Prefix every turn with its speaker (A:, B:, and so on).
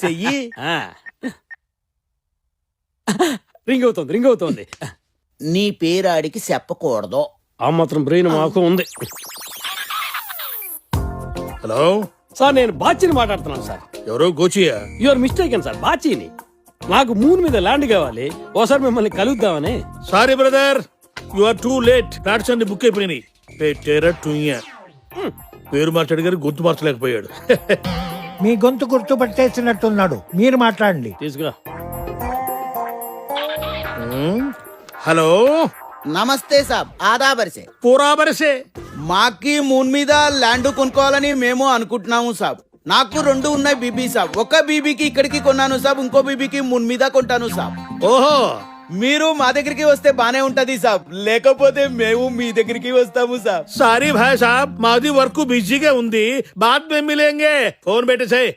A: చెయ్యి.
B: రింగ్ అవుతోంది.
A: నీ పేరు ఆడికి చెప్పకూడదు.
B: ఆ మాత్రం బ్రెయిన్ మాకు ఉంది.
C: హలో
B: సార్ నేను బాచిని మాట్లాడుతున్నాను సార్.
C: ఎవరో గోచియా?
B: యువర్ మిస్టేక్ సార్, బాచిని. నాకు మూన్ మీద ల్యాండ్ కావాలి, ఓసారి మిమ్మల్ని కలుద్దామని.
C: Sorry brother, you are too late. Flats అన్ని బుక్ అయిపోయినాయి. పేరు మార్చాడు గారు గొంతు మార్చలేకపోయాడు.
D: మీ గొంతు గుర్తు పట్టేసినట్టున్నాడు, మీరు మాట్లాడండి.
B: తీసుకురా.
C: హలో
A: నమస్తే సాబ్, ఆదాబరిసే.
C: పూరా బరసే.
A: మాకి మూన్ మీద ల్యాండ్ కొనుక్కోవాలని మేము అనుకుంటున్నాము సాబ్. నాకు 2 ఉన్నాయి బీబీ సాబ్. ఒక బీబీకి ఇక్కడికి కొన్నాను సాబ్, ఇంకో బీబీకి మూన్ మీద కొంటాను సాబ్.
C: ఓహో,
A: మీరు మా దగ్గరికి వస్తే బానే ఉంటది సాబ్, లేకపోతే మేము మీ దగ్గరికి వస్తాము సాబ్.
C: సారీ భాయ్ సాబ్, మాది వర్క్ బిజీగా ఉంది. బాద్ మే మిలేంగే. ఫోన్ పెట్టేసాయి.